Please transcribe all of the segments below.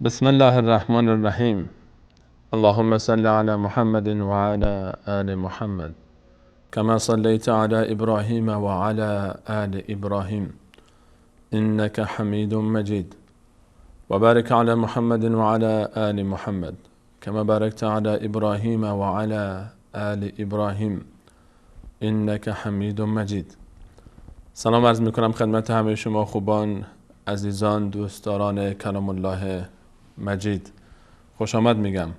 بسم الله الرحمن الرحیم. اللهم صل على محمد وعلى آل محمد كما صليت على إبراهيم وعلى آل إبراهيم إنك حميد مجيد وبارك على محمد وعلى آل محمد كما باركت على إبراهيم وعلى آل إبراهيم إنك حميد مجيد. سلام عرض میکنم خدمت همه شما خوبان، عزیزان، دوستداران کلام الله مجید. خوش آمد میگم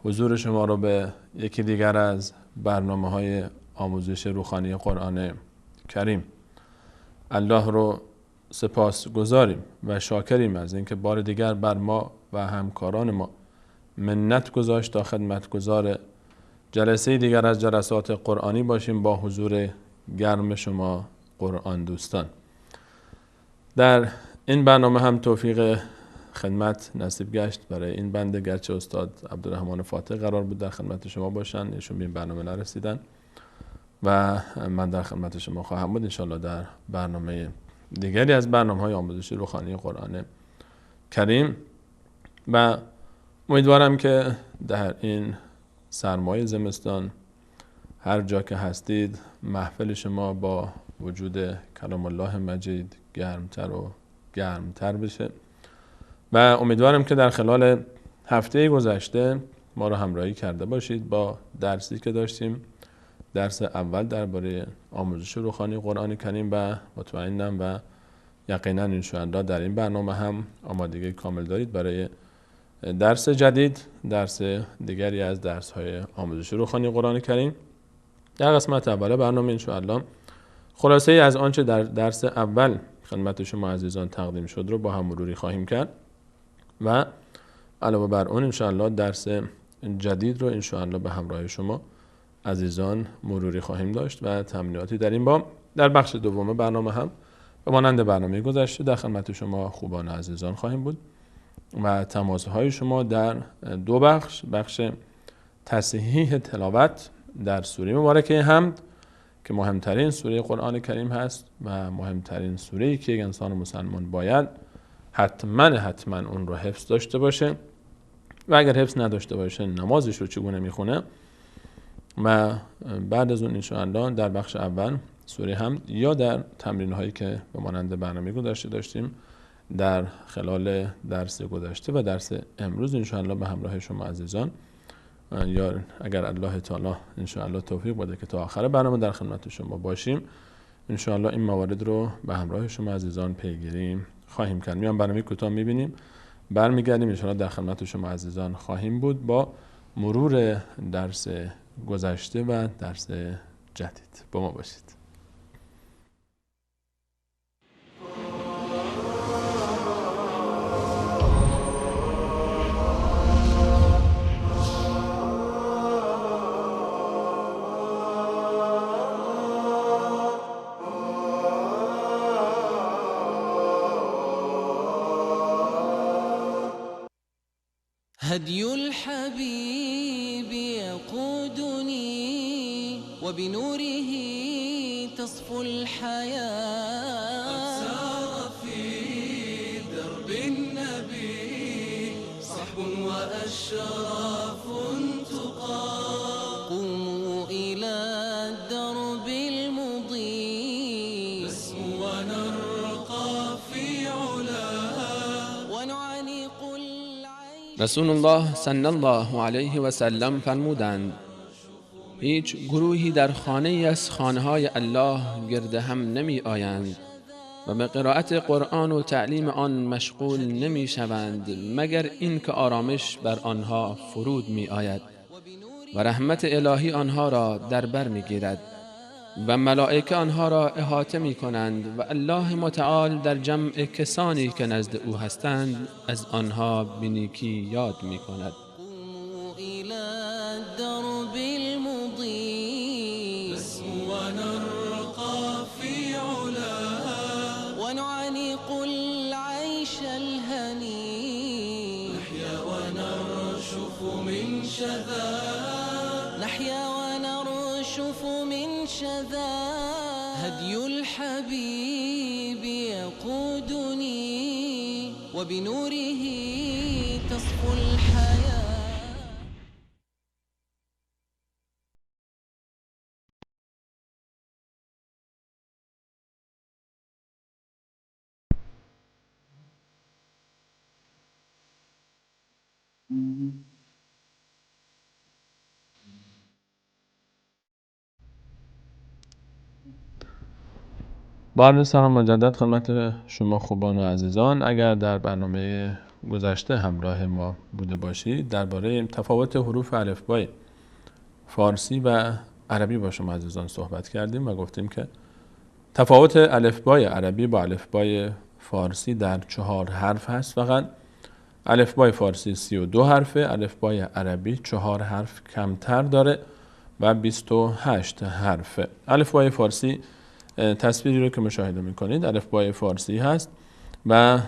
حضور شما رو به یکی دیگر از برنامه‌های آموزش روحانی قرآن کریم. الله رو سپاس گذاریم و شاکریم از اینکه بار دیگر بر ما و همکاران ما منت گذاشت تا خدمتگزار جلسه دیگر از جلسات قرآنی باشیم با حضور گرم شما قرآن دوستان. در این برنامه هم توفیق خدمت نصیب گشت برای این بنده، گرچه استاد عبدالرحمن فاتح قرار بود در خدمت شما باشن، ایشون به این برنامه نرسیدن و من در خدمت شما خواهم بود انشاءالله در برنامه دیگری از برنامه‌های آموزشی روحانی قرآن کریم. و امیدوارم که در این سرمای زمستان هر جا که هستید محفل شما با وجود کلام الله مجید گرمتر و گرمتر بشه و امیدوارم که در خلال هفته گذشته ما رو همراهی کرده باشید با درسی که داشتیم، درس اول درباره آموزش روحانی قرآن کریم و مطمئنم و یقینا انشاءالله در این برنامه هم آمادگی کامل دارید برای درس جدید، درس دیگری از درس‌های آموزش روحانی قرآن کریم. در قسمت اول برنامه انشاءالله خلاصه ای از آنچه در درس اول خدمت شما عزیزان تقدیم شد رو با هم مروری خواهیم کرد و علاوه بر اون انشاءالله درس جدید رو انشاءالله به همراه شما عزیزان مروری خواهیم داشت و تمریناتی در این باب. در بخش دوم برنامه هم به مانند برنامه گذشته در خدمت شما خوبان عزیزان خواهیم بود و تماس‌های شما در دو بخش تصحیح تلاوت در سوره مبارکه حمد که مهمترین سوره قرآن کریم هست و مهمترین سوره‌ای که یک انسان مسلمان باید حتما اون رو حفظ داشته باشه و اگر حفظ نداشته باشه نمازش رو چگونه میخونه. و بعد از اون انشاءالله در بخش اول سوره حمد یا در تمرین هایی که به مانند برنامه گذشته داشتیم در خلال درس گذشته و درس امروز انشاءالله به همراه شما عزیزان یا اگر الله تعالی انشاءالله توفیق بده که تا آخر برنامه در خدمت شما باشیم انشاءالله این موارد رو به همراه شما عزیزان پیگیری خواهیم کرد. میان برنامه کوتاه میبینیم، برمیگردیم انشاءالله در خدمت شما عزیزان خواهیم بود با مرور درس گذشته و درس جدید. با ما باشید. هدي الحبيب يقودني وبنوره تصفو الحياة قد سار في درب النبي صحب وأشراف تقى قوموا إلى الدرب المضيء نسمو ونرقى في علاه ونعانق رسول الله صلی الله علیه و سلم فرمودند هیچ گروهی در خانه از خانه‌های الله گرد هم نمی آیند و به قرائت قرآن و تعلیم آن مشغول نمی شوند مگر این که آرامش بر آنها فرود می آید و رحمت الهی آنها را در بر می گیرد و ملائکه آنها را احاطه می کنند و الله متعال در جمع کسانی که نزد او هستند از آنها به نیکی یاد می کند. ونعانق العيش الهني نحيا ونرشف من شذا نحيا ونرشف من شذا هدي الحبيب يقودني وبنوره الحياة. با عرض سلام مجدد خدمت شما خوبان و عزیزان. اگر در برنامه گذشته همراه ما بوده باشید درباره تفاوت حروف الفبای فارسی و عربی با شما عزیزان صحبت کردیم و گفتیم که تفاوت الفبای عربی با الفبای فارسی در 4 حرف هست. فقط الفبای فارسی 32 حرفه، الفبای عربی 4 حرف کمتر داره و 28 حرفه. الفبای فارسی تصویری رو که مشاهده میکنید الفبای فارسی هست و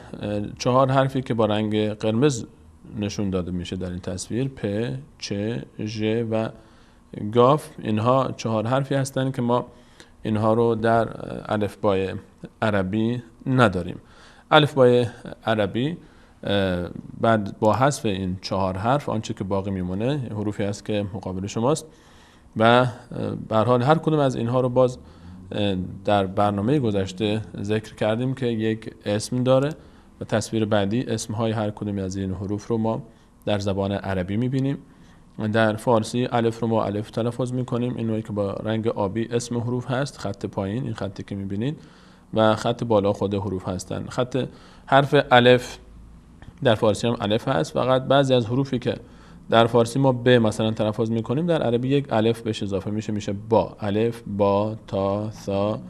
4 حرفی که با رنگ قرمز نشون داده میشه در این تصویر پ، چ، ژ و گاف. اینها 4 حرفی هستند که ما اینها رو در الفبای عربی نداریم. الفبای عربی بعد با حذف این 4 حرف آنچه که باقی میمونه حروفی است که مقابل شماست و به هر حال هر کدوم از اینها رو باز در برنامه گذشته ذکر کردیم که یک اسم داره و تصویر بعدی اسمهای هر کدوم از این حروف رو ما در زبان عربی میبینیم. در فارسی الف رو ما الف تلفظ میکنیم، اینوایی که با رنگ آبی اسم حروف هست، خط پایین این خطی که میبینید و خط بالا خود حروف هستن. حرف الف در فارسی هم الف هست، فقط بعضی از حروفی که در فارسی ما ب مثلا تلفظ میکنیم در عربی یک الف بهش اضافه میشه با. الف، با، تا، ثا.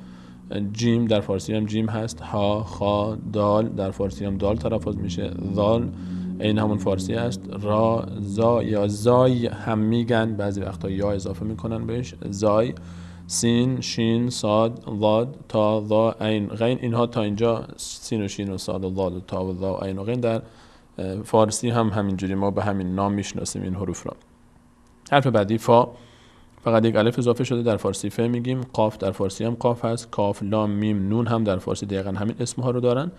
جیم در فارسی هم جیم هست، ها، خا، دال در فارسی هم دال تلفظ میشه، ذال این همون فارسی هست، را، زا یا زای هم میگن، بعضی وقتا یا اضافه میکنن بهش، زای، سین، شین، صاد، ضاد، تا، ضا، عین، غین. اینها تا اینجا سین و شین و صاد و ضاد و تا و ضا و عین و غین در فارسی هم همینجوری ما به همین نام میشناسیم این حروف را. حرف بعدی فا، فقط یک الف اضافه شده، در فارسی ف میگیم. قاف در فارسی هم قاف هست، کاف، لام، میم، نون هم در فارسی دقیقا همین اسم ها رو دارن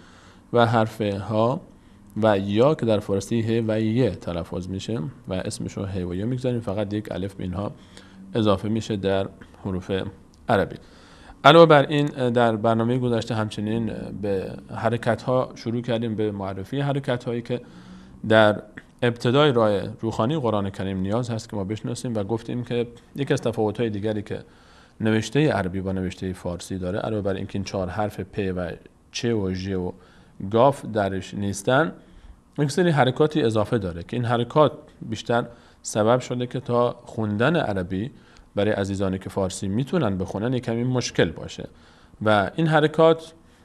و حرف ها و یا که در فارسی ه و ی تلفظ میشه و اسمش رو ه و ی میگذاریم، فقط یک الف به اینها اضافه میشه در حروف عربی. علاوه بر این در برنامه گذشته همچنین به حرکت ها شروع کردیم، به معرفی حرکت هایی که در ابتدای راه روخانی قرآن کریم نیاز هست که ما بشناسیم و گفتیم که یک از تفاوت های دیگری که نوشته عربی با نوشته فارسی داره علاوه بر اینکه این 4 حرف پ و چ و ژ و گاف درش نیستن، یک سری حرکاتی اضافه داره که این حرکات بیشتر سبب شده که تا خوندن عربی برای عزیزانی که فارسی میتونن بخونن یک کمی مشکل باشه و این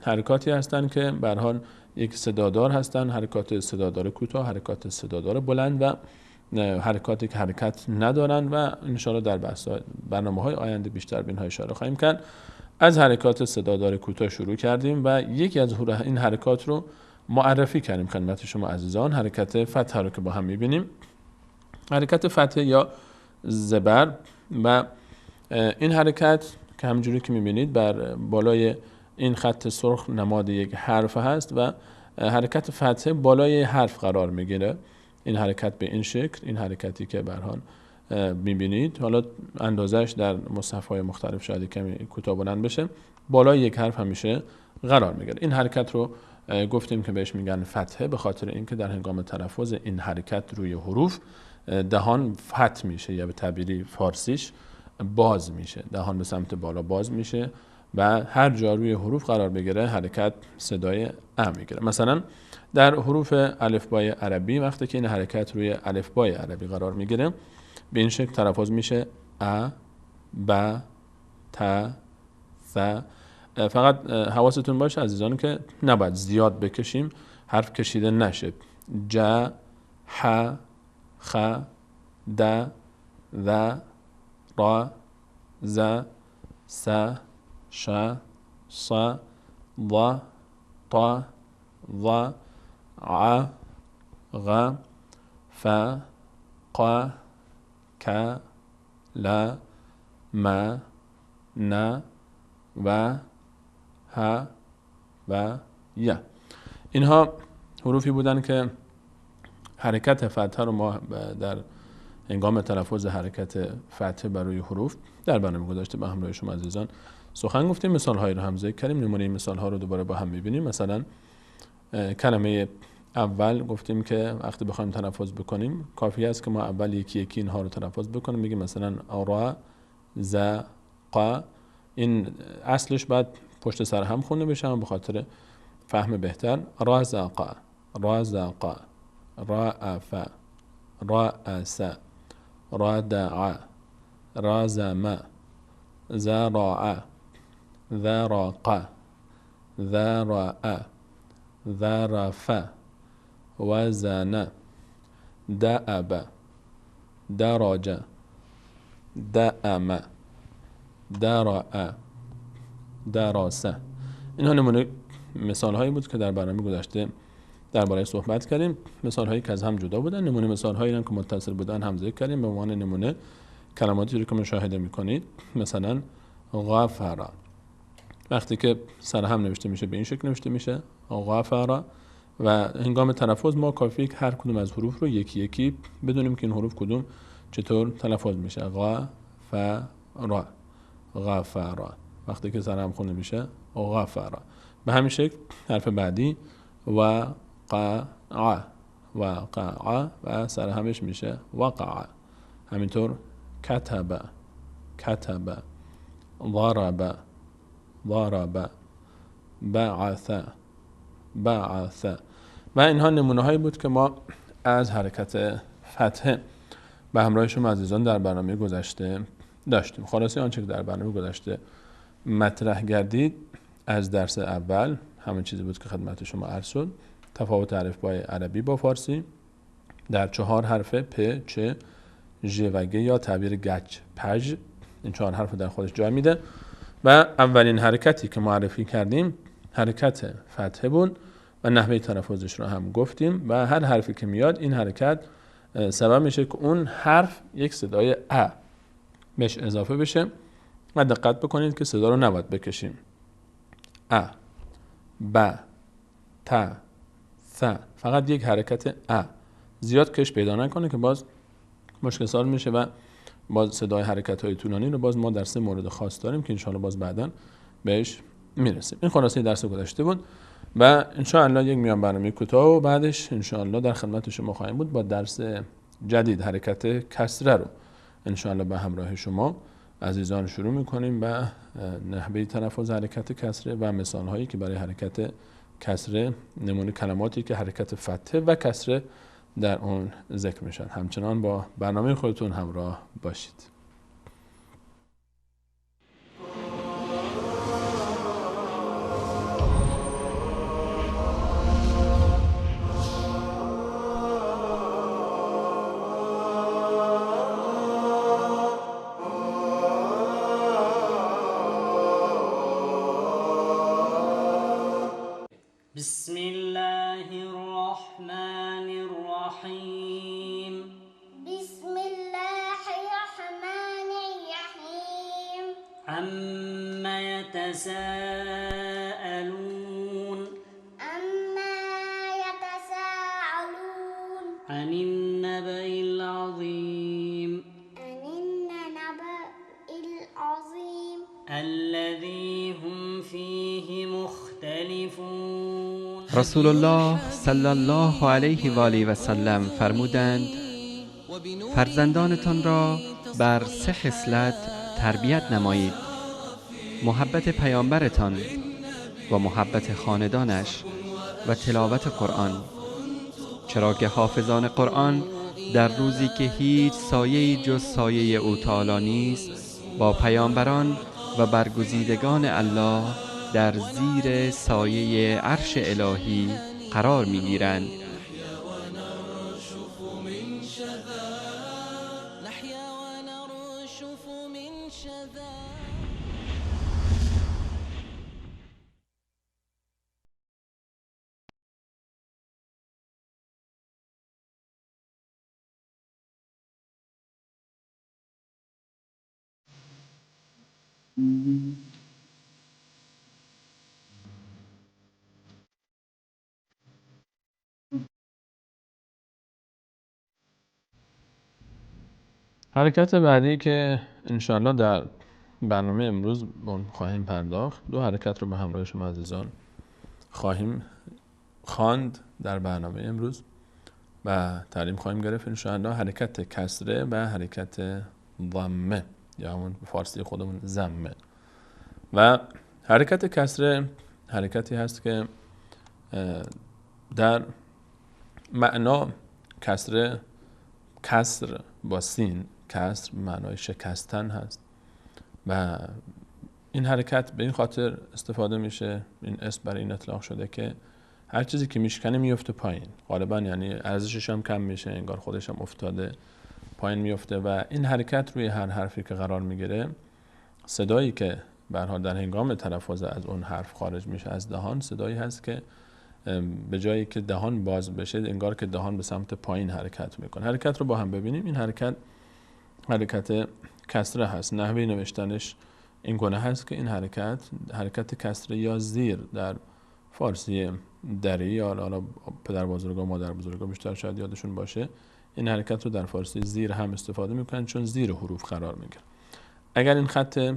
حرکاتی هستن که به هر حال یک صدادار هستن، حرکات صدادار کوتاه، حرکات صدادار بلند و حرکاتی که حرکت ندارن و ان شاء الله در برنامه‌های آینده بیشتر به اینها اشاره خواهیم کرد. از حرکات صدادار کوتاه شروع کردیم و یکی از این حرکات رو معرفی کردیم خدمت شما عزیزان، حرکت فتح رو که با هم می‌بینیم. حرکت فتح یا زبر و این حرکت که همونجوری که می‌بینید بر بالای این خط سرخ نماد یک حرف هست و حرکت فتحه بالای حرف قرار میگیره. این حرکت به این شکل، این حرکتی که به هر حال میبینید، حالا اندازش در مصحف‌های مختلف شاید کمی کوتاه بلند بشه، بالای یک حرف همیشه قرار میگیره. این حرکت رو گفتیم که بهش میگن فتحه به خاطر اینکه در هنگام تلفظ این حرکت روی حروف دهان فتح میشه یا به تعبیری فارسیش باز میشه، دهان به سمت بالا باز میشه و هر جا روی حروف قرار بگیره حرکت صدای ا میگیره. مثلا در حروف الفبای عربی وقتی که این حرکت روی الفبای عربی قرار میگیره به این شکل تلفظ میشه ا، ب، ت، ث. فقط حواستون باشه عزیزان که نباید زیاد بکشیم، حرف کشیده نشه. ج، ح، خ، د، ذ، را، ز، س، ش، ص، ض، ط، ظ، ع، غ، ف، ق، ک، ل، م، ن و ه و ی. اینها حروفی بودن که حرکت فتحه رو ما در هنگام تلفظ حرکت فتحه بر روی حروف در برنامه گذاشته به همراه شما عزیزان سخن گفتیم، مثال هایی رو هم ذکر کردیم. نمونه مثال ها رو دوباره با هم می‌بینیم. مثلا کلمه اول گفتیم که وقتی بخوایم تلفظ بکنیم کافی است که ما اول یکی یکی اینها رو تلفظ بکنیم. میگیم مثلا را، ز، ق. این اصلش باید پشت سر هم خونده بشه به خاطر فهم بهتر. رازق، رازق، رأف، رأس، ردع، رازم، زرع، ذرق، ذرأ، ذرف، وزن، دأب، درج، دأم، درأ، دراسه. اینها نمونه مثال هایی بود که در برنامه گذشته درباره صحبت کردیم. مثال هایی که از هم جدا بودن، نمونه مثال هایی که متصل بودن هم ذکر کردیم. به عنوان نمونه کلماتی رو که مشاهده میکنید، مثلا غفر، وقتی که سر هم نوشته میشه به این شکل نوشته میشه غفر، و هنگام تلفظ ما کافیه که هر کدوم از حروف رو یکی یکی بدونیم که این حروف کدوم چطور تلفظ میشه. غفر، غفر، وقتی که سر هم خونده میشه غفر. به همین شکل حرف بعدی و قع، و قع و سر همش میشه وقع. همینطور کتب، کتب، ضرب، ضرب، بعث، بعث. و اینها نمونه هایی بود که ما از حرکت فتحه به همراه شما عزیزان در برنامه گذشته داشتیم. خلاصه آنچه که در برنامه گذشته مطرح گردید از درس اول همون چیزی بود که خدمت شما عرض شد. تفاوت الفبای عربی با فارسی در 4 حرف پ، چ، ژ و گ یا تعبیر گچ، پژ، این 4 حرف در خودش جای میده. و اولین حرکتی که معرفی کردیم حرکت فتحه بود و نحوه تلفظش رو هم گفتیم. و هر حرفی که میاد این حرکت سبب میشه که اون حرف یک صدای ا بهش اضافه بشه و دقت بکنید که صدا رو نباید بکشیم. ا، ب، ت، ث، فقط یک حرکت ا، زیاد کش پیدا نکنه که باز مشکل سال میشه و باز صدای حرکت های طولانی رو باز ما در 3 مورد خاص داریم که انشاءالله باز بعداً بهش میرسیم. این خلاصه درس گذشته بود و انشاءالله یک میان برنامه کوتاه و بعدش انشاءالله در خدمت شما خواهیم بود با درس جدید حرکت کسره رو انشاءالله به همراه شما عزیزان شروع میکنیم و نحوه تلفظ حرکت کسره و مثال هایی که برای حرکت کسره، نمونه کلماتی که حرکت فتحه و کسره در اون ذکر میشن. همچنان با برنامه خودتون همراه باشید. بسم الله الرحمن الرحيم بسم الله الرحمن الرحيم عما يتساءلون عما يتساءلون عن النبأ العظيم عن النبأ العظيم الذي هم فيه مختلفون. رسول الله صلی الله علیه و آله و سلم فرمودند فرزندانتان را بر 3 خصلت تربیت نمایید: محبت پیامبرتان و محبت خاندانش و تلاوت قرآن، چرا که حافظان قرآن در روزی که هیچ سایه‌ای جز سایه او تعالی نیست با پیامبران و برگزیدگان الله در زیر سایه عرش الهی قرار می‌گیرند. نحيا ونرشف من شذا. حرکت بعدی که انشاءالله در برنامه امروز خواهیم پرداخت، دو حرکت رو به همراه شما عزیزان خواهیم خواند در برنامه امروز و تعلیم خواهیم گرفت انشاءالله. حرکت کسره و حرکت ضمه یا همون فارسی خودمون ضمه. و حرکت کسره حرکتی هست که در معنا کسره، کسر با سین، کسر معنای شکستن هست و این حرکت به این خاطر استفاده میشه، این اسم برای این اطلاق شده که هر چیزی که میشکنه میفته پایین، غالبا یعنی ارزشش هم کم میشه، انگار خودش هم افتاده پایین میفته. و این حرکت روی هر حرفی که قرار میگیره، صدایی که به هر حال در هنگام تلفظ از اون حرف خارج میشه از دهان، صدایی هست که به جایی که دهان باز بشه انگار که دهان به سمت پایین حرکت میکنه. حرکت رو با هم ببینیم. این حرکت کسره هست. نحوه نوشتنش این گونه هست که این حرکت کسره یا زیر در فارسی دری یا حالا پدر بزرگا و مادر بزرگا بیشتر شاید یادشون باشه، این حرکت رو در فارسی زیر هم استفاده میکنن چون زیر حروف قرار میگیره. اگر این خط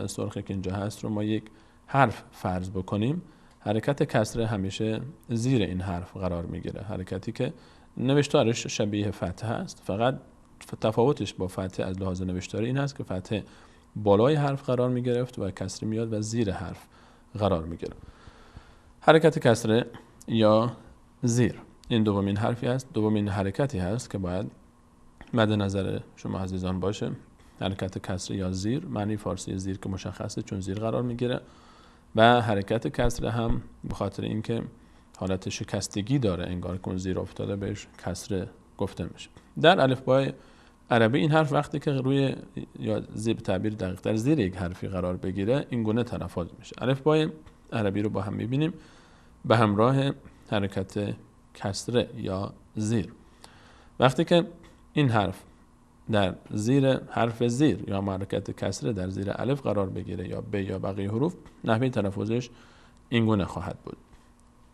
سرخی که اینجا هست رو ما یک حرف فرض بکنیم، حرکت کسره همیشه زیر این حرف قرار میگیره، حرکتی که نوشتارش شبیه فتحه است، فقط تفاوتش با فتحه از لحاظ نوشتاری این هست که فتحه بالای حرف قرار میگرفت و کسره میاد و زیر حرف قرار میگیره. حرکت کسره یا زیر این دومین حرفی هست، دومین حرکتی هست که باید مد نظر شما عزیزان باشه. حرکت کسره یا زیر، معنی فارسی زیر که مشخصه چون زیر قرار میگیره، و حرکت کسره هم به خاطر اینکه حالت شکستگی داره، انگار که اون زیر افتاده بهش کسره گفته میشه. در الفبای عربی این حرف وقتی که روی یا زیر تعبیر دقیق در زیر یک حرفی قرار بگیره این گونه تلفظ میشه. الفبای عربی رو با هم میبینیم به همراه حرکت کسره یا زیر. وقتی که این حرف در زیر حرف زیر یا حرکت کسره در زیر الف قرار بگیره یا ب یا بقیه حروف، نحوه تلفظش این گونه خواهد بود.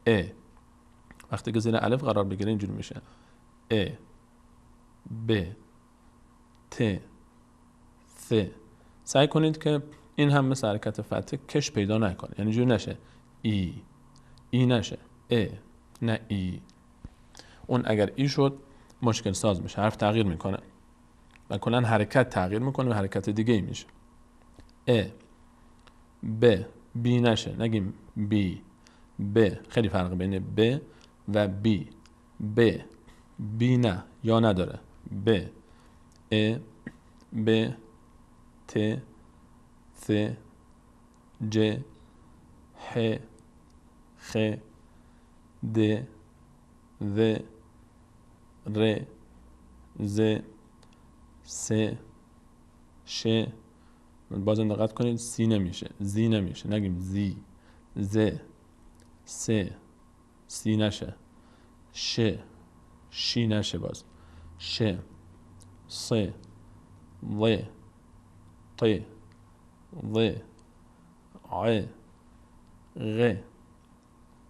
ا وقتی که زیر الف قرار بگیره اینجوری میشه ا، ب، ت، ث. سعی کنید که این هم مثل حرکت فتح کش پیدا نکنه، یعنی جوری نشه ای نشه ا، نه ای. اون اگر ای شد مشکل ساز میشه، حرف تغییر میکنه و کلا حرکت تغییر میکنه و حرکت دیگه ای میشه. ا، ب، بی نشه، نگیم بی، ب. خیلی فرق بین ب و بی. ب، بی نه یا نداره، ب، ا، ب، ت، ث، ج، ح، خ، د، ذ، ر، ز، س، ش. بازم دقت کنید سی نمیشه، زی نمیشه، نگیم زی، ز، س، سی نشه، ش، شی نشه، باز ش، ص، ض، ط، ض، ع، غ،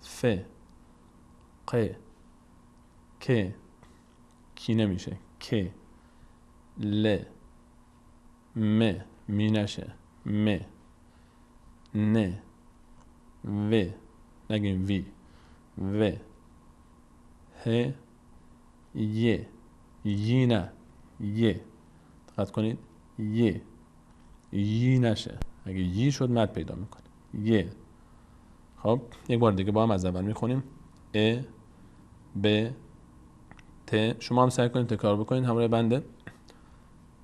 ف، ق، ک، کی نمیشه، ک، ل، م، می نشه، م، ن، و، نگیم وی، و، ه، ی نه، ی. دقت کنید ی نشه، اگه یی شد مد پیدا میکنه، ی. خب یک بار دیگه با هم از اول میخونیم ا، ب، ت. شما هم سعی کنید تکرار بکنید همراه بنده.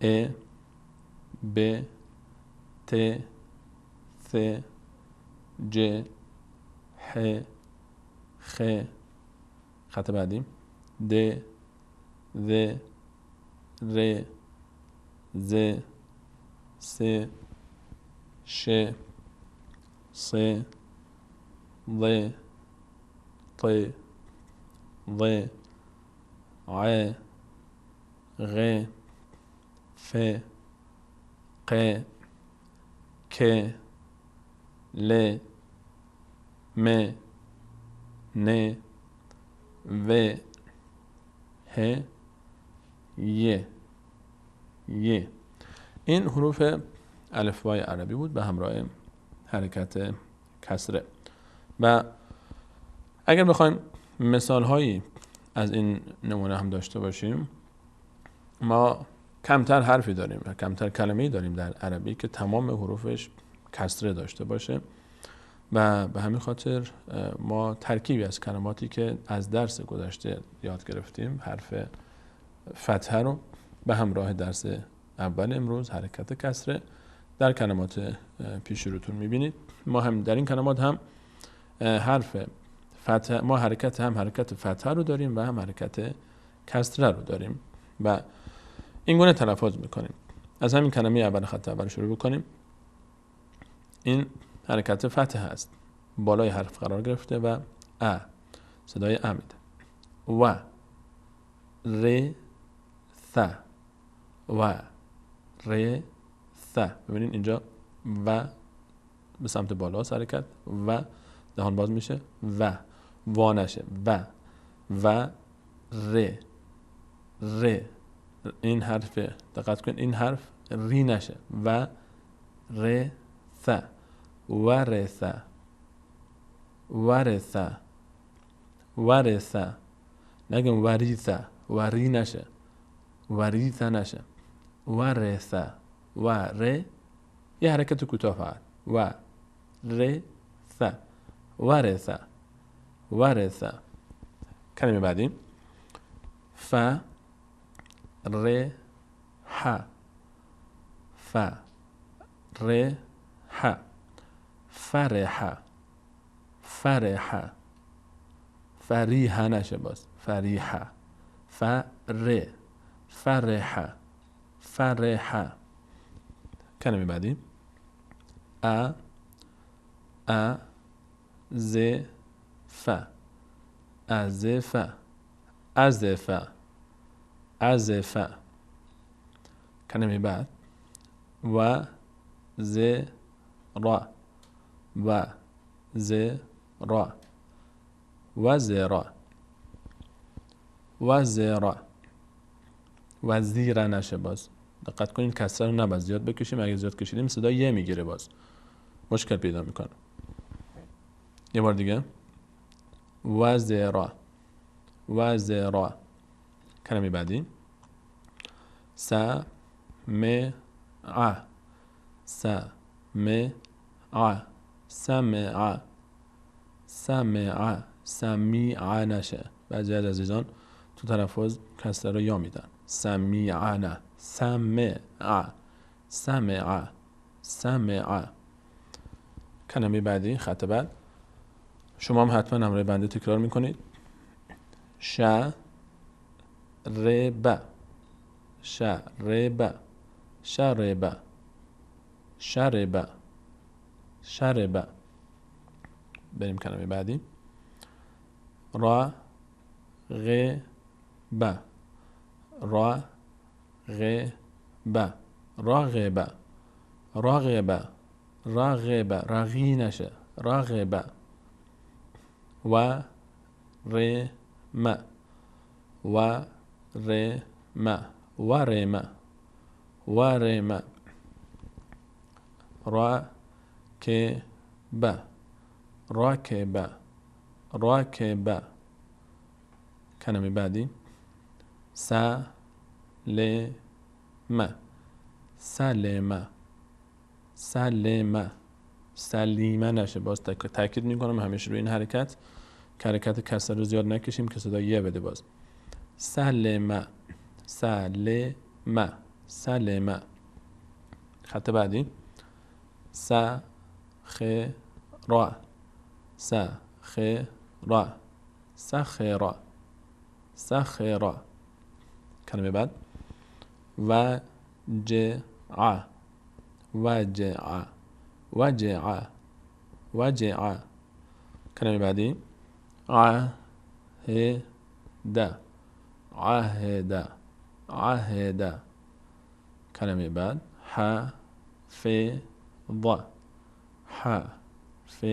ا، ب، ت، ث، ج، ح، خ. خط بعدی د، ذ، ر، ز، س، ش، ص، ض، ط، ض، ع، غ، ف، ق، ک، ل، م، ن، و، ه، ی. ی. این حروف الفبای عربی بود به همراه حرکت کسره. و اگر بخوایم مثال هایی از این نمونه هم داشته باشیم، ما کمتر حرفی داریم و کمتر کلمه‌ای داریم در عربی که تمام حروفش کسره داشته باشه و به همین خاطر ما ترکیبی از کلماتی که از درس گذشته یاد گرفتیم، حرف فتحه رو به همراه درس اول امروز حرکت کسره در کلمات پیش روتون میبینید. ما هم در این کلمات هم حرف فتحه، ما حرکت فتحه رو داریم و هم حرکت کسره رو داریم و این گونه تلفظ میکنیم. از همین کلمه اول خط اول شروع بکنیم. این حرکت فتحه است، بالای حرف قرار گرفته و صدای میده. و ر ث و ر ث. ببینید اینجا و به سمت بالا حرکت و دهان باز میشه و نشه و ر. این حرف دقت کنید، این حرف ری نشه و ر ث ورث نگم وری نشه، وریث نشه، ورث و ر یه حرکت کوتاه فقط و ر ث ورث. کلمه بعدی ف ر ح فرح فریح نشه، باز فریح فرح. کلمه بعدی ازف. کلمه بعد وزرا وزیر نشه، باز دقت کنید کسره رو نباید زیاد بکشیم، اگه زیاد کشیدیم صدا یه میگیره، باز مشکل پیدا میکنه. یه بار دیگه وزرا. کلمه بعدی سمع سمیع نشه. بعضی از عزیزان تو تلفظ کسره رو یا میدن، سمیع نه، سمع. کلمه بعدی خط بعد شما هم حتما همراه بنده تکرار میکنید. شرب شرب. بریم کلمه بعدی راغب رغی نشه، راغب ورم راکب. کلمه بعدی سلیمه نشه، باز تاکید میکنم همیشه روی این حرکت که حرکت کسره رو زیاد نکشیم که صدا یه بده. باز سلمه. خط بعدی سخرا. کلمه بعد وجع. کلمه بعدی عهد. کلمه بعد حفظ.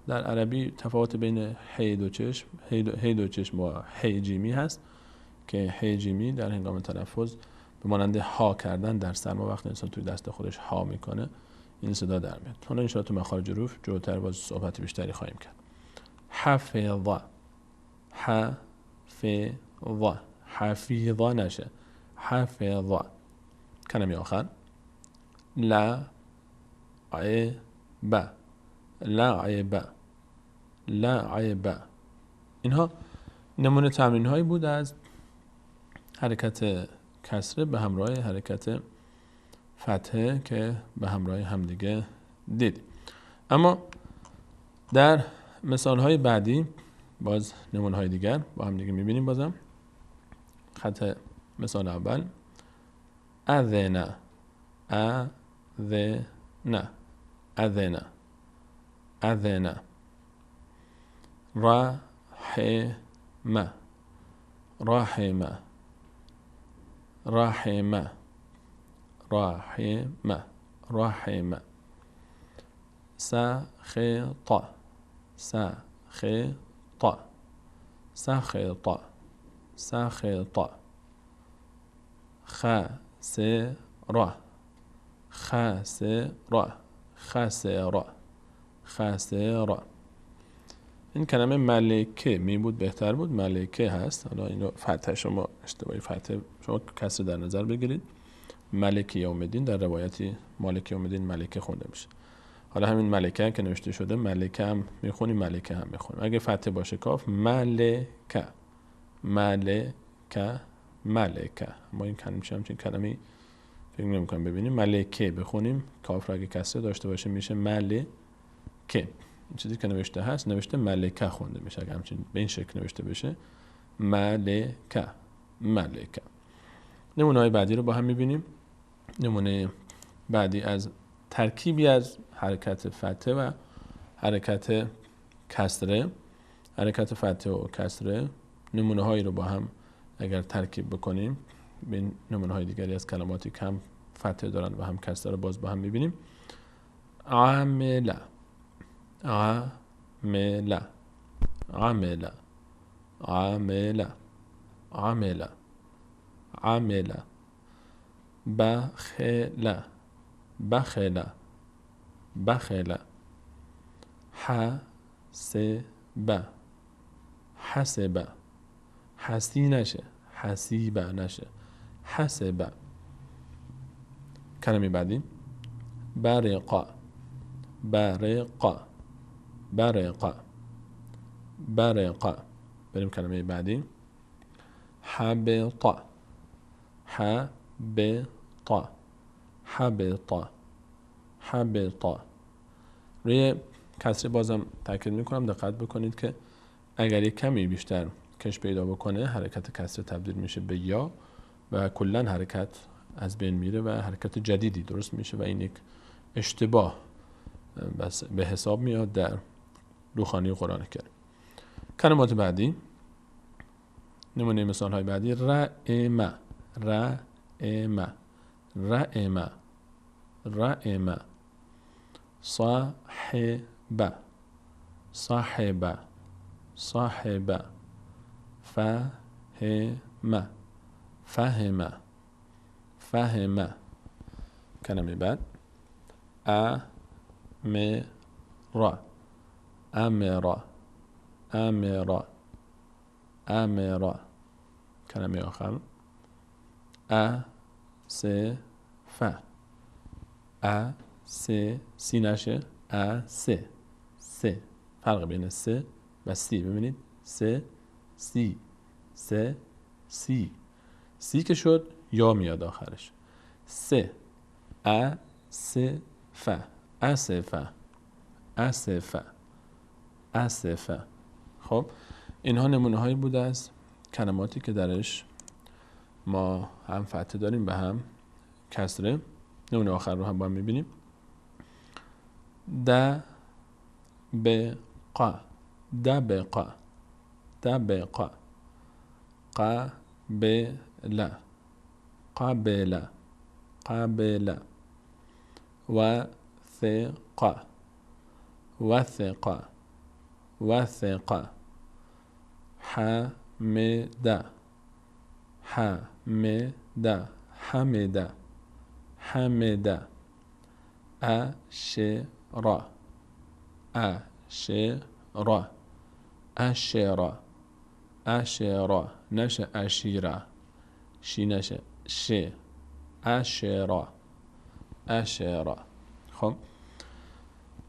در عربی تفاوت بین هی دو چشم و هی جیمی هست که هیجیمی در هنگام تلفظ به مانند ها کردن در سرما وقتی انسان توی دست خودش ها میکنه این صدا در میاد. حالا ان شاءالله تو مخارج حروف جلوتر باز صحبت بیشتری خواهیم کرد. حفظ، حفظ، حفیظا نشه، حفظ. کلمه آخر لعب، لعب، لعب. اینها نمونه تمرین هایی بود از حرکت کسره به همراه حرکت فتحه که به همراه همدیگه دید. اما در مثال های بعدی باز نمونه های دیگر با همدیگه میبینیم. بازم خط مثال اول اذن، اذن، اذن، اذن. رحم، رحم، رحم، رحم، رحم. سخط، سخط، سخط، سخط. خسر، خسر، خسر، خسر. این کلمه ملکه می بود بهتر بود، ملکه هست. حالا اینو فتح شما اشتباهی فتح شما کسر در نظر بگیرید. ملک یوم‌الدین در روایتی مالک یوم‌الدین ملکه خونده میشه. حالا همین ملکه که نوشته شده ملکه هم میخونیم، ملکه هم میخونیم. اگه فتح باشه کاف ملکه، ملکه، ملکه. ما این کلمه همچین کلمه‌ای فکر نمی‌کنم ببینیم. ملکه بخونیم کاف را اگه کسر داشته باشه میشه ملکه. این چیزی که نوشته هست نوشته ملکه خونده میشه. اگه همچین به این شکل نوشته بشه ملکه، ملکه. نمونه های بعدی رو با هم میبینیم. نمونه بعدی از ترکیبی از حرکت فتحه و حرکت کسره. حرکت فتحه و کسره نمونه هایی رو با هم اگر ترکیب بکنیم به نمونه های دیگری از کلماتی که هم فتحه دارن و هم کسره رو باز با هم میبینیم. عامله، عامله، عامله، عامله، عامله، عامله. بخل، بخل، بخل. حسب، حسب. حسی نشه، حسیب نشه، حسب. کلمه بعدی برق، برق، برق، برق. بریم کلمه بعدی حبط، حبط، حبط، حبط. روی کسری بازم تاکید میکنم دقت بکنید که اگر یک کمی بیشتر کش پیدا بکنه حرکت کسری تبدیل میشه به یا و کلا حرکت از بین میره و حرکت جدیدی درست میشه و این یک اشتباه بس به حساب میاد در روخانی قرآن کریم. کلمات بعدی نمونه مثال های بعدی رائم، رائم، رائم، رائم. صاحب، صاحب، صاحب. فهم، فهم، فهم. کلمه بعد امر، امر، امر، امر. کلمه آخر اسف، اس، سی نشه، اس، س. فرق بین س و سی ببینید، س، سی، س، سی. سی که شد یا میاد آخرش. س، اسف، اسف، اسف، اسف. خب اینها نمونه هایی بود از کلماتی که درش ما هم فتحه داریم و هم کسره. نمونه آخر رو هم با هم میبینیم. دبق، دبق، دبق. قبل، قبل، قبل. وثق، وثق، وثق. حمد، حمد حمد حمد أشر أشر أشر أشر نشه أشیره شی نشه ش أشر أشر. خب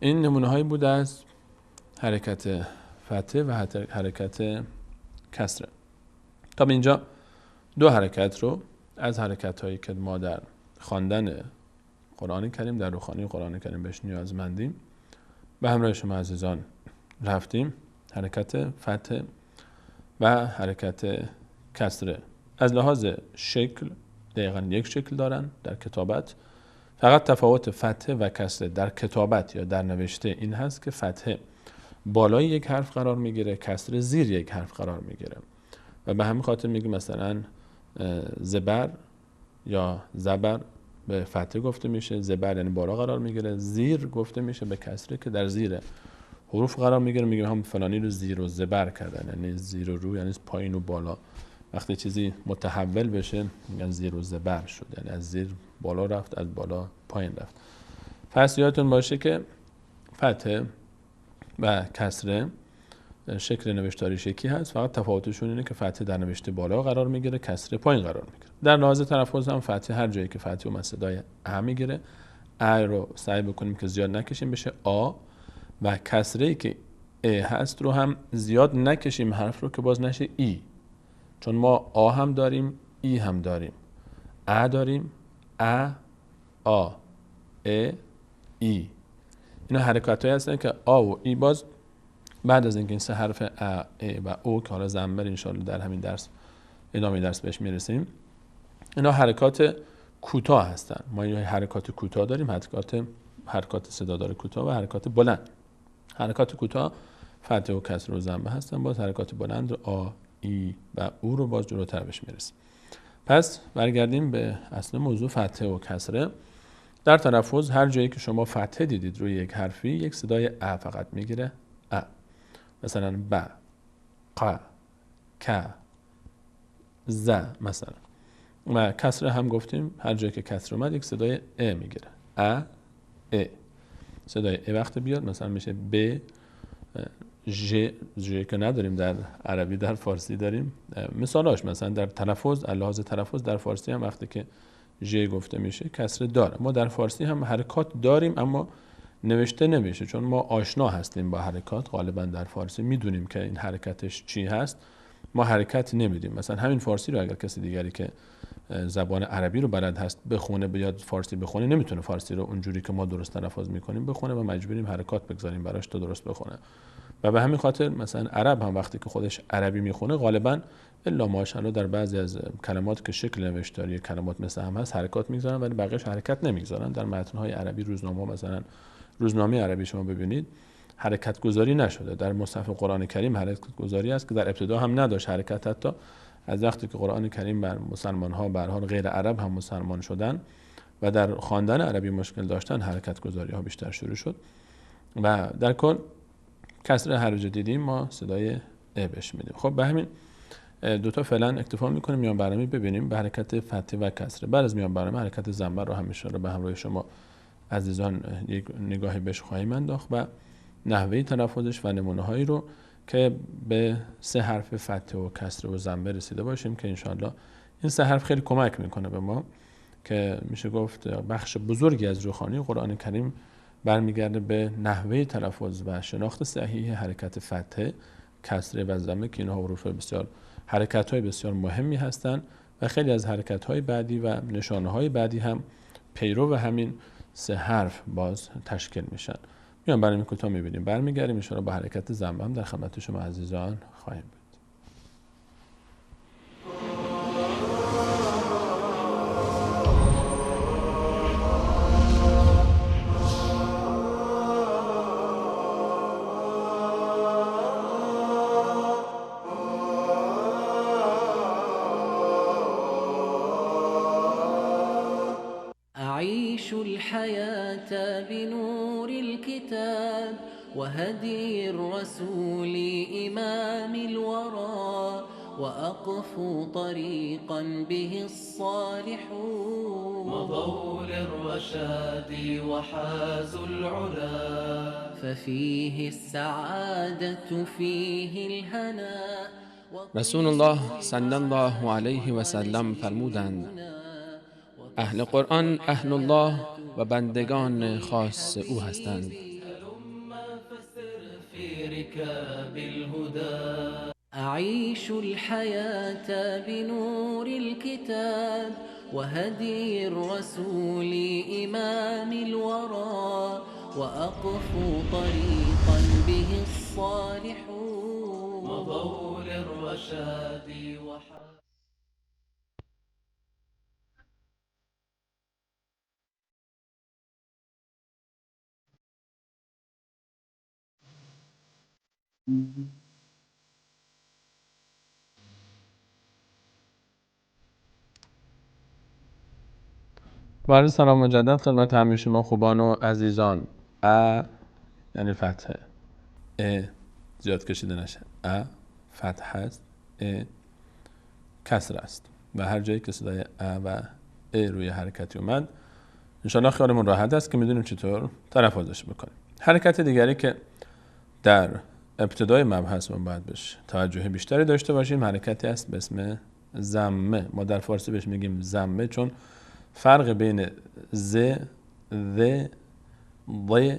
این نمونه هایی بود از حرکت فتحه و حرکت کسره. تا به اینجا دو حرکت رو از حرکت هایی که ما در خواندن قرآن کریم، در روخانی قرآن کریم بهش نیازمندیم، به همراه شما عزیزان رفتیم. حرکت فتحه و حرکت کسره از لحاظ شکل دقیقا یک شکل دارن در کتابت. فقط تفاوت فتحه و کسره در کتابت یا در نوشته این هست که فتحه بالای یک حرف قرار میگیره، کسره زیر یک حرف قرار میگیره و به همین خاطر میگیم مثلا زبر یا زبر به فتحه گفته میشه، زبر یعنی بالا قرار میگیره، زیر گفته میشه به کسره که در زیر حروف قرار میگیره. میگیم هم فلانی رو زیر و زبر کردن، یعنی زیر و رو یعنی پایین و بالا. وقتی چیزی متحول بشه میگن زیر و زبر شد، یعنی از زیر بالا رفت، از بالا پایین رفت. پس یادتون باشه که فتحه و کسره شکل نوشتاریش یکی هست، فقط تفاوتشون اینه که فتحه در نوشته بالا قرار میگیره، کسره پایین قرار میگیره. در لحاظ تلفظ هم فتحه هر جایی که فتحه اومد صدای ا میگیره، ا رو سعی بکنیم که زیاد نکشیم بشه آ، و کسره ای که ا هست رو هم زیاد نکشیم حرف رو که باز نشه ای، چون ما آ هم داریم ای هم داریم، ا داریم ا آ ا ای. اینا حرکاتایی هستن که آ و ای باز بعد از اینکه این سه حرف ا و او که حالا ضمیر انشالله در همین درس ادامه درس بهش میرسیم، اینا حرکات کوتاه هستن. ما یه حرکات کوتاه داریم، حرکات صدادار کوتاه و حرکات بلند. حرکات کوتاه فتحه و کسره و ضمه هستن، باز حرکات بلند رو آ ای و او رو باز جلوتر بهش میرسیم. پس برگردیم به اصل موضوع فتحه و کسره. در تلفظ هر جایی که شما فتحه دیدید روی یک حرفی یک صدای ا فقط میگیره، ا، مثلا ب، ق، ک، ز مثلا. و کسره هم گفتیم هر جایی که کسره اومد یک صدای ا میگیره، ا، ا. صدای ا وقت بیاد مثلا میشه ب، ژ که نداریم در عربی، در فارسی داریم. مثالاش مثلا در تلفظ، لحاظ تلفظ در فارسی هم وقتی که ژ گفته میشه کسره داره. ما در فارسی هم حرکات داریم اما نوشته نمیشه، چون ما آشنا هستیم با حرکات. غالبا در فارسی میدونیم که این حرکتش چی هست، ما حرکت نمیدیم. مثلا همین فارسی رو اگر کسی دیگری که زبان عربی رو بلد هست بخونه، بیاد فارسی بخونه، نمیتونه فارسی رو اونجوری که ما درست تلفظ میکنیم بخونه و مجبوریم حرکات بگذاریم براش تا درست بخونه. و به همین خاطر مثلا عرب هم وقتی که خودش عربی میخونه غالبا الا ماشاءالله در بعضی از کلمات که شکل نوشتاری کلمات مثل هم هست حرکات میگذارن، ولی بقیه‌اش حرکت نمیگذارن. در متن‌های عربی روزنامه مثلا روزنامه عربی شما ببینید حرکت گذاری نشده. در مصحف قرآن کریم حرکت گذاری است که در ابتدا هم نداشت حرکت. حتی از وقتی که قرآن کریم بر مسلمان‌ها به هر حال غیر عرب هم مسلمان شدن و در خواندن عربی مشکل داشتن، حرکت گذاری‌ها بیشتر شروع شد. و در کل کسره هر جا دیدیم ما صدای ا بهش میدیم. خب به همین دوتا فعلا اکتفا میکنیم. میان برنامه ببینیم به حرکت فتحه و کسره. بعد از میان برنامه حرکت ضمه رو هم رو به همراه شما عزیزان یک نگاهی بهش خواهیم انداخت و نحوه تلفظش و نمونه‌هایی رو که به سه حرف فتحه و کسره و ضمه رسیده باشیم که انشاءالله این سه حرف خیلی کمک میکنه به ما، که میشه گفت بخش بزرگی از روخانی قرآن کریم برمیگرده به نحوه تلفظ و شناخت صحیح حرکت فتحه، کسره و ضمه که اینها حروف بسیار حرکت‌های بسیار مهمی هستند و خیلی از حرکت‌های بعدی و نشانه‌های بعدی هم پیرو و همین سه حرف باز تشکیل میشن. میان برنامه کوتاه می‌بینیم، برمیگردیم ان شاءالله با حرکت ضمه هم در خدمت شما عزیزان خواهیم بود. أعيش الحياة بنور الكتاب وهدي الرسول إمام الورى وأقفوا طريقا به الصالحون مضوا للرشاد وحازوا العلا ففيه السعادة فيه الهنا رسول الله صلی الله علیه و سلم فرمودند اهل قرآن اهل الله و بندگان خاص او هستند. في ركاب الهدى أعيش الحياة بنور الكتاب وهدي الرسول إمام الورى وأقفو طريقا به الصالحون مضوا للرشاد وحازوا با سلام مجدد خدمت همه شما خوبان و عزیزان. یعنی فتحه، زیاد کشیده نشه. فتحه است، کسر است و هر جایی که صدای و روی حرکتی اومد انشاءالله خیالمون راحت است که میدونیم چطور تلفظش بکنیم. حرکت دیگری که در ابتدای مبحثمون باید بهش توجه بیشتری داشته باشیم حرکتی است به اسم ضمه. ما در فارسی بهش میگیم ضمه چون فرق بین ز، ذ، ض،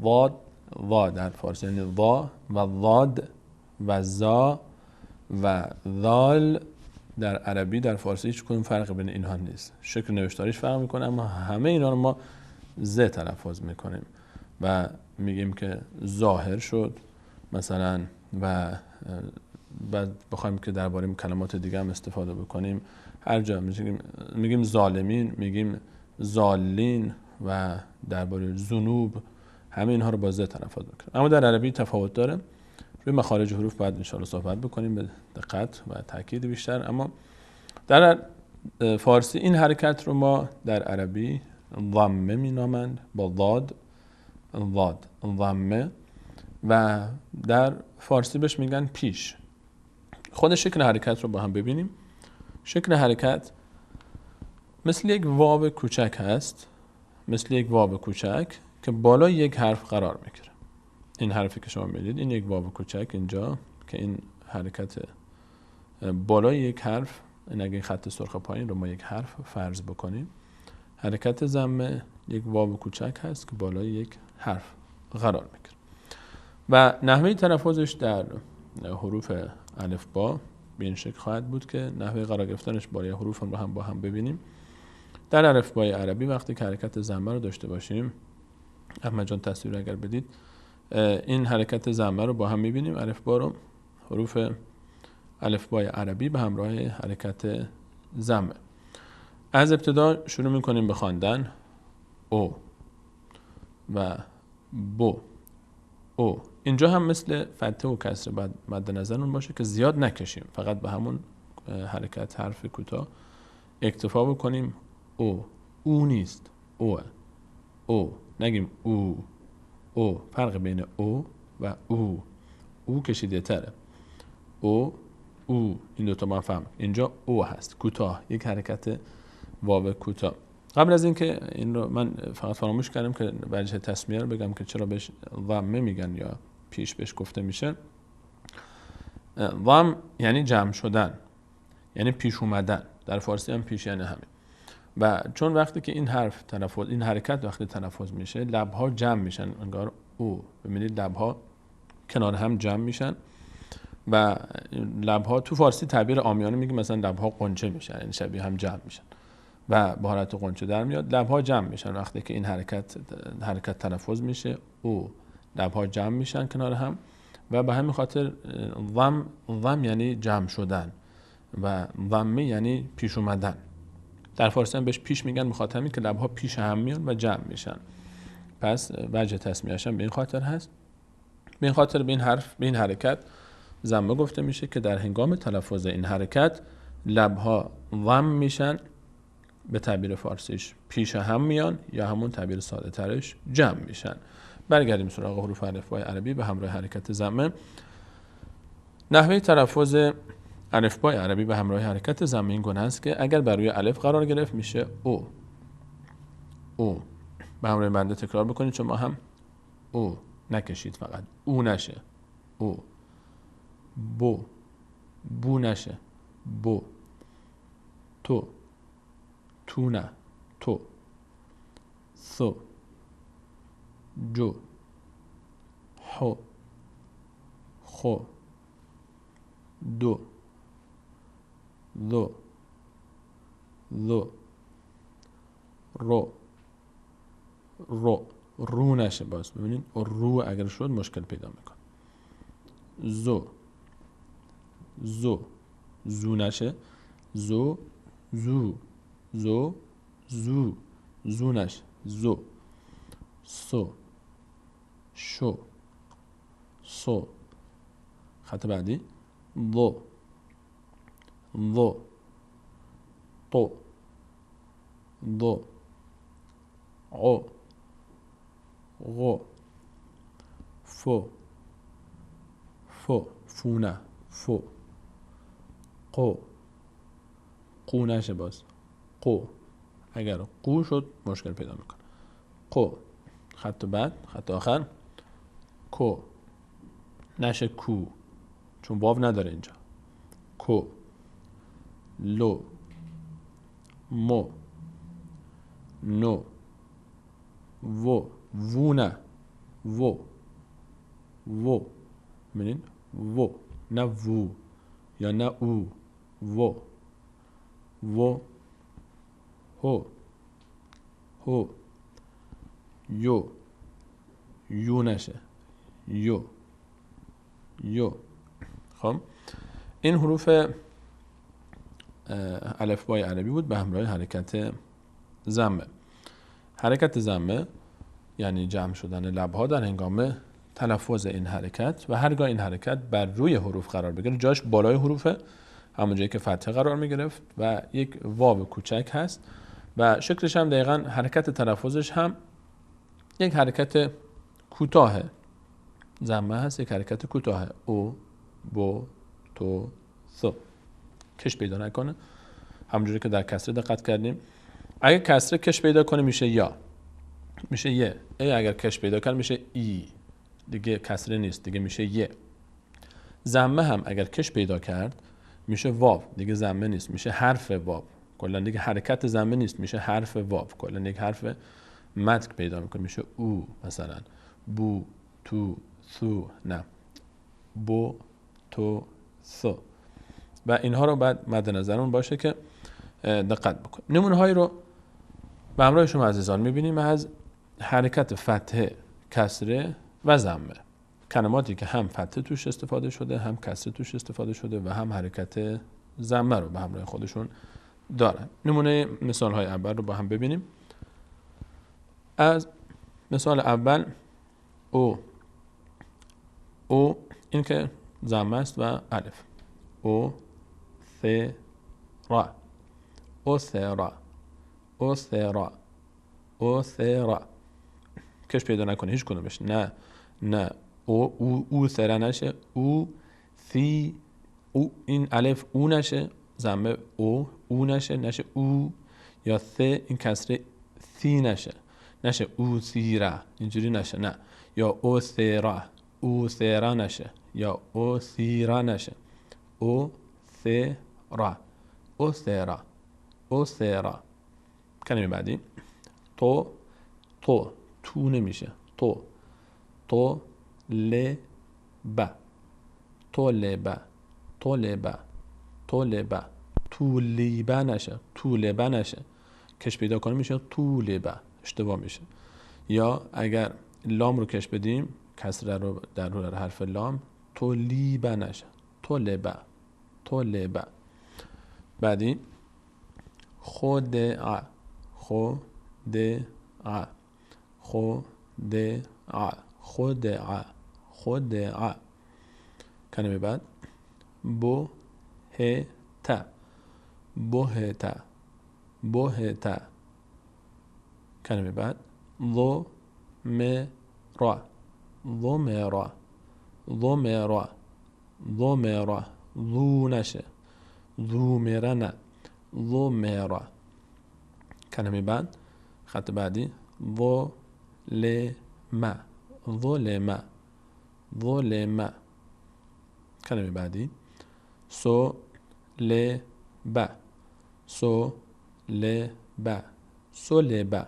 ضاد در فارسی یعنی ضا و ضاد و زا و ذال در عربی در فارسی هیچ کدوم فرق بین اینها نیست. شکل نوشتاریش فرق میکنه اما همه اینا رو ما ز تلفظ میکنیم و میگیم که ظاهر شد مثلا و بخوایم که درباره کلمات دیگه هم استفاده بکنیم هر جا میگیم ظالمین، میگیم ظالین و درباره ذنوب همه اینها رو با ز تلفظ میکنیم. اما در عربی تفاوت داره. روی مخارج حروف باید انشاءالله صحبت بکنیم به دقت و تاکید بیشتر. اما در فارسی این حرکت رو ما در عربی ضمه مینامند با ضاد ضمه و در فارسی بهش میگن پیش. خود شکل حرکت رو با هم ببینیم. شکل حرکت مثل یک واو کوچک هست، مثل یک واو کوچک که بالای یک حرف قرار میگیره. این حرفی که شما میدید این یک واو کوچک اینجا که این حرکت بالای یک حرف، این اگه خط سرخ پایین رو ما یک حرف فرض بکنیم حرکت ضمه یک واو کوچک هست که بالای یک حرف قرار میگیره و نحوه تلفظش در حروف الف با به این شکل خواهد بود که نحوه قرار گرفتنش بالای حروف رو هم با هم ببینیم. در الفبای عربی وقتی که حرکت ضمه رو داشته باشیم احمد جان تصویر اگر بدید این حرکت ضمه رو با هم میبینیم. الفبا رو حروف الفبای عربی به همراه حرکت ضمه. از ابتدا شروع میکنیم به خواندن او و بو او. اینجا هم مثل فتحه و کسر باید مد نظرمون باشه که زیاد نکشیم، فقط به همون حرکت حرف کوتاه اکتفا بکنیم. او نیست، او نگیم او فرق بین او و او کشیده تره. او این دوتا ما فهم. اینجا او هست کوتاه، یک حرکت واو کوتاه. قبل از اینکه این رو من فقط فراموش کردم که وجه تسمیه رو بگم که چرا بهش ضمه میگن یا پیش بهش گفته میشه. ضم یعنی جمع شدن، یعنی پیش اومدن. در فارسی هم پیش یعنی همین. و چون وقتی که این حرف تلفظ، این حرکت وقتی تلفظ میشه لبها جمع میشن، انگار او. ببینید لبها کنار هم جمع میشن و لبها تو فارسی تعبیر عامیانه میگیم مثلا لبها قنچه میشن، یعنی شبیه هم جمع میشن و به حالت قنچه در میاد. لبها جمع میشن وقتی که این حرکت تلفظ میشه او. لبها جمع میشن کنار هم و به همین خاطر ضم یعنی جمع شدن و ضمه یعنی پیش اومدن. در فارسی هم بهش پیش میگن بخاطر همین که لبها پیش هم میان و جمع میشن. پس وجه تسمیه‌اش هم به این خاطر هست. به این خاطر به این حرف، به این حرکت ضمه گفته میشه که در هنگام تلفظ این حرکت لبها ضم میشن، به تعبیر فارسیش پیش هم میان یا همون تعبیر ساده ترش جمع میشن. برگردیم سراغ حروف الفبای عربی به همراه حرکت ضمه. نحوه تلفظ الفبای عربی به همراه حرکت ضمه این گونه است که اگر بر روی الف قرار گرفت میشه او. او به همراه بنده تکرار بکنید چون ما هم او نکشید، فقط او نشه. او. بو. بو نشه. بو. تو. تو نه. تو. ثو. جو. حو. خو. دو. ذو. ذو. رو. رو نشه. باز ببینید رو اگر شد مشکل پیدا میکنه. زو. زو نشه. زو. زو نشه. زو. سو. سو. خط بعدی. ضو. طو. عو. غو. فو نه. فو. قو نشه. باز قو. اگر قو شد مشکل پیدا میکنه. قو. خط بعد، خط آخر. کو نشه. کو چون واو نداره اینجا. کو. لو. مو. نو. وو نه. وو ببینید وو نه وو یا نه او. وو. هو. یو نشه. یو. خب این حروف الفبای عربی بود به همراه حرکت ضمه. حرکت ضمه یعنی جمع شدن لبها در هنگام تلفظ این حرکت و هرگاه این حرکت بر روی حروف قرار بگیره جاش بالای حروفه، همون جایی که فتحه قرار میگرفت و یک واو کوچک هست و شکلش هم دقیقاً حرکت تلفظش هم یک حرکت کوتاه ضمه هست، یک حرکت کوتاه. او، بو، تو، ثو. کش پیدا نکنه. همونجوری که در کسره دقت کردیم. اگه کسره کش پیدا کنه میشه یا، میشه یه. اگر کش پیدا کنه میشه ای، دیگه کسره نیست، دیگه میشه یه. ضمه هم اگر کش پیدا کرد میشه واو، دیگه ضمه نیست، میشه حرف واو. کلا دیگه حرکت ضمه نیست، میشه حرف واو. کلا یک حرف مد پیدا میکنه، میشه او. مثلا بو، تو، ثو. نه، بو، تو، ثو. و اینها رو بعد مد نظرمون باشه که دقت بکنیم. نمونه هایی رو به همراه شما عزیزان میبینیم از حرکت فتحه، کسره و ضمه. کلماتی که هم فتحه توش استفاده شده، هم کسره توش استفاده شده و هم حرکت ضمه رو به همراه خودشون دارن. نمونه مثال های اول رو با هم ببینیم. از مثال اول او این که ضمه است و الف. او ثرا. او ثرا. کش پیدا نکنه هیچ کدومش. نه او ثرا نشه. او ثی. او این الف او نشه، ضمه او نشه او. یا ث این کسره ثی نشه او ثیرا، اینجوری نشه. نه، یا او ثرا نشه، یا او ثیرا نشه. او ثرا. کلمه بعدی تو نمیشه. تو لبا. تو لیبا نشه. کش پیدا کنه میشه تو لیبا، اشتباه میشه. یا اگر لام رو کش بدیم، کسره رو در روی حرف لام، تو لیبا نشه. تو لیبا. بعدی خدعا. کلمه بعد بهتا. کلمه بعد ضمرا. ضو نشه. ذومره نه، ذومره. کلمه بعد، خط بعدی، ظلمه، ظلمه، ظلمه. کلمه بعدی، صلبه، صلبه، صلبه،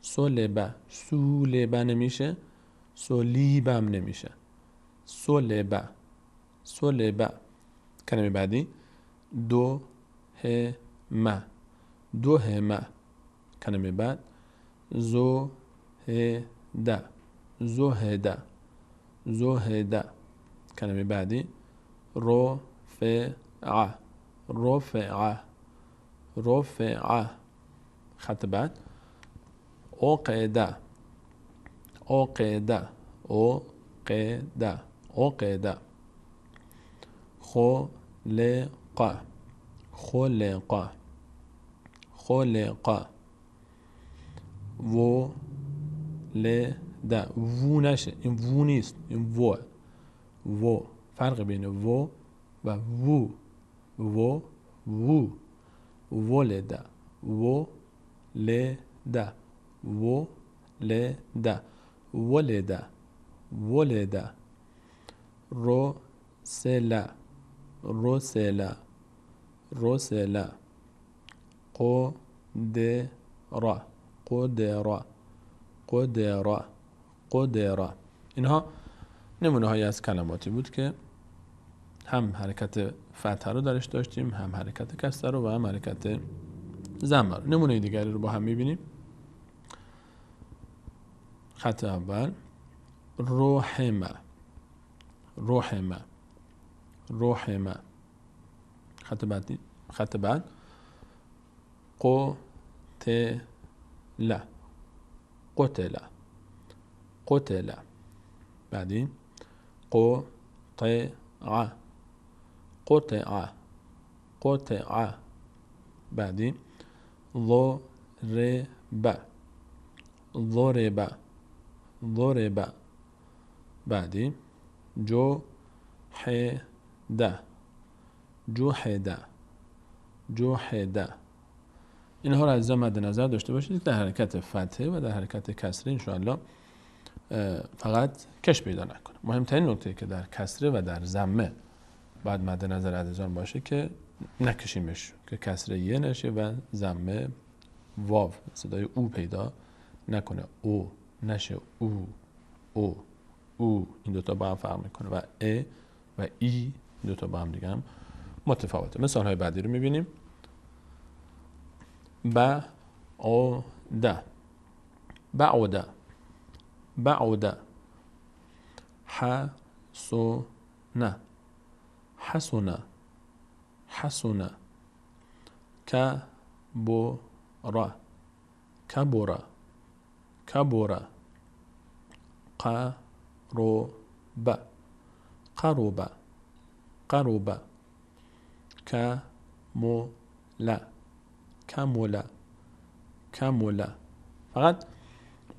صلبه. سولبه نمیشه، صلیبه هم نمیشه، صلبه، صلبه. کلمه بعدی، دوهمه، دوهمه. کلمه بعد، زهده، زهده، زهده. کلمه بعدی، رفعه، رفعه، رفعه. خط بعد، عقده، عقده، عقده، عقده. خلق، خلق، خلق. ولد، وو نشه، این وو نیست، این وو، وو. فرق بین وو و وو، وو، وو. ولد، ولد، ولد، ولد، ولد. رسل، رسل، رسل. قدر، قدر، قدر، قدر. اینها نمونه هایی از کلماتی بود که هم حرکت فتحه رو درش داشتیم، هم حرکت کسره رو و هم حرکت ضمه رو. نمونه دیگری رو با هم میبینیم. خط اول، رحمه، رحمه، رحمه. خط بعد، خط بعد، قتل، قتل، قتل. بعدی، قطع، قطع، قطع. بعدی، ضرب، ضرب، ضرب. بعدی، جحد، جحد، جحد. اینها را از مد نظر داشته باشید در حرکت فتحه و در حرکت کسره انشاءالله فقط کش پیدا نکنه. مهمترین نکته که در کسره و در ضمه باید مد نظر عزیزان باشه که نکشیمش، که کسره یه نشه و ضمه واو صدای او پیدا نکنه، او نشه، او، او، او. این دوتا با هم فرق میکنه و ا و ای، این دوتا با هم دیگه هم متفاوته. مثال های بعدی رو میبینیم. بعد، بعد، بعد. حسن، حسن، حسن. كبر، كبر، كبر. قرب، قرب، قرب. كمل، کموله، کموله. فقط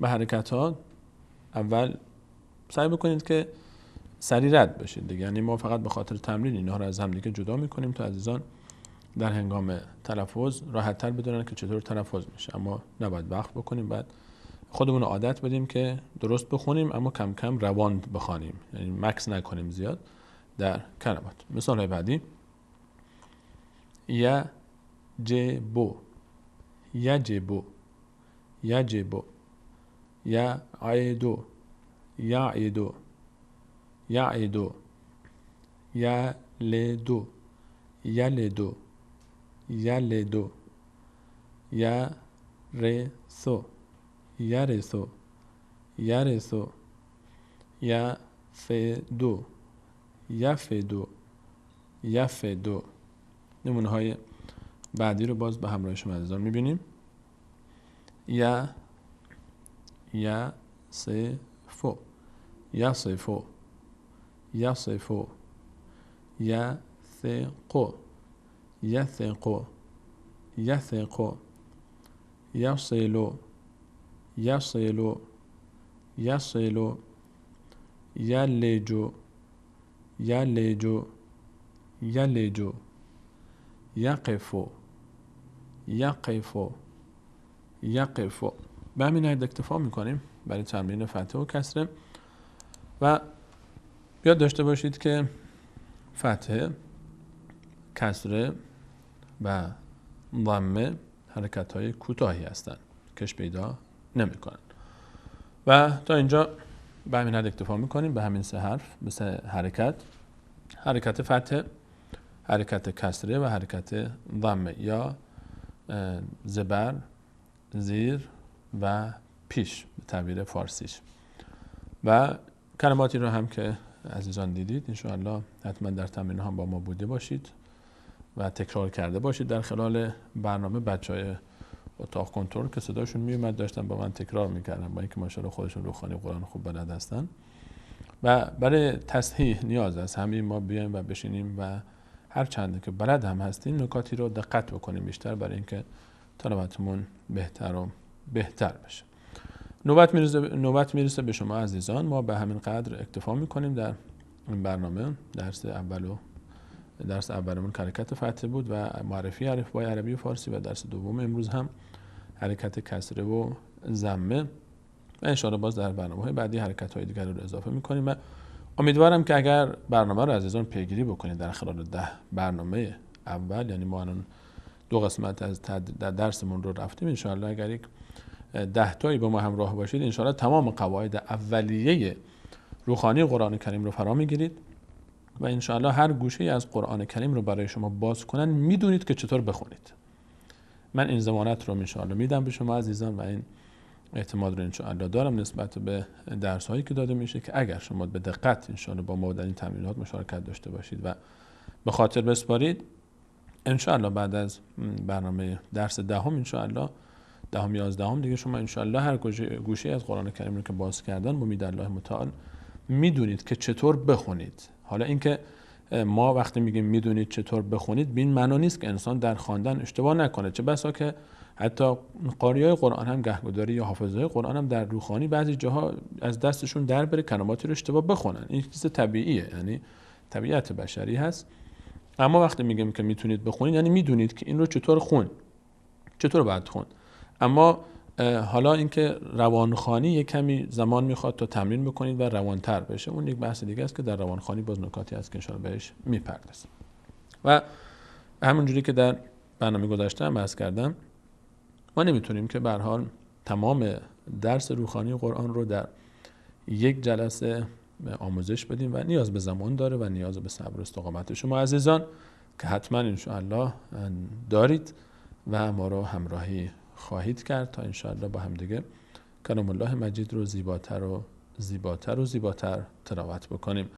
به حرکت ها اول سعی بکنید که سریع رد بشید دیگه. یعنی ما فقط به خاطر تمرین اینها رو از هم دیگه جدا میکنیم تا عزیزان در هنگام تلفظ راحت تر بدونن که چطور تلفظ میشه. اما نباید وقت بکنیم، بعد خودمون عادت بدیم که درست بخونیم اما کم کم روان بخوانیم، یعنی مکس نکنیم زیاد در کلمات. مثال های بعدی، یجب، یجب، یجب. یعد، یعد، یعد. یلد، یلد، یلد. یرث، یرث، یرث. یفد، یفد، یفد. نمونه های بعدی رو باز به همراه شما عزیزان میبینیم. یصف، یصف، یصف. یثق، یثق، یثق. یصل، یصل، یصل. یلج، یلج، یلج. یقفو یقفو یقفو. به همین حد اکتفا میکنیم برای تمرین فتحه و کسره. و یاد داشته باشید که فتحه، کسره و ضمه حرکت های کوتاهی هستند، کش پیدا نمی کنن. و تا اینجا به همین حد اکتفا میکنیم به همین 3 حرف، به 3 حرکت: حرکت فتحه، حرکت کسره و حرکت ضمه یا زبر، زیر و پیش به تعبیر فارسیش. و کلماتی رو هم که عزیزان دیدید انشاءالله حتما در تمرین هم با ما بوده باشید و تکرار کرده باشید. در خلال برنامه بچهای اتاق کنترل که صداشون میومد داشتن با من تکرار میکردن، با اینکه ماشاءالله خودشون روخانی قرآن خوب بلد هستن. و برای تصحیح نیاز است همین ما بیایم و بشینیم و هر چنده که بلد هم هستیم نکاتی رو دقت بکنیم بیشتر، برای اینکه تلاوتمون بهتر و بهتر بشه. نوبت میرسه به شما عزیزان. ما به همین قدر اکتفا میکنیم در این برنامه. درس اولمون حرکت فتحه بود و معرفی الفبای عربی و فارسی، و درس دوم امروز هم حرکت کسره و ضمه، و ان شاءالله باز در برنامه‌های بعدی حرکت‌های دیگر رو اضافه می‌کنیم. و امیدوارم که اگر برنامه رو عزیزان پیگیری بکنید در خلال 10 برنامه اول، یعنی ما الان 2 قسمت از درسمون رو رفتیم، ان شاءالله اگر یک 10 تایی با ما همراه باشید ان شاءالله تمام قواعد اولیه روحانی قرآن کریم رو فرا می‌گیرید و ان شاءالله هر گوشه از قرآن کریم رو برای شما باز کنن میدونید که چطور بخونید. من این ضمانت رو ان شاءالله میدم به شما عزیزان و این اعتماد رو ان شاءالله دارم نسبت به درس هایی که داده میشه که اگر شما به دقت ان شاءالله با ما در این تمرینات مشارکت داشته باشید و به خاطر بسپارید، ان شاءالله بعد از برنامه درس 10 ان شاءالله 10 11 دیگه شما ان شاءالله هر گوشه از قرآن کریم رو که باز کردن با امید الله متعال میدونید که چطور بخونید. حالا اینکه ما وقتی میگیم میدونید چطور بخونید، بین معنا نیست که انسان در خواندن اشتباه نکنه، چه بسا که حتی قاریای قرآن هم گهگداری یا حافظای قرآن هم در روخانی بعضی جاها از دستشون در بره کلماتی رو اشتباه بخونن. این چیز طبیعیه، یعنی طبیعت بشری هست. اما وقتی میگیم که میتونید بخونید یعنی میدونید که این رو چطور باید خوند. اما حالا اینکه روانخوانی یک کمی زمان میخواد تا تمرین بکنید و روانتر بشه، اون یک بحث دیگه است که در روانخوانی باز نکاتی هست که ان شاءالله بهش میپردازیم. و همونجوری که در برنامه گذشته هم بحث کردم، ما نمیتونیم که به هر حال تمام درس روحانی قرآن رو در یک جلسه آموزش بدیم و نیاز به زمان داره و نیاز به صبر و استقامت شما عزیزان که حتما ان شاءالله دارید و ما رو همراهی خواهید کرد تا ان شاءالله با هم دیگه کلام الله مجید رو زیباتر و زیباتر تلاوت بکنیم.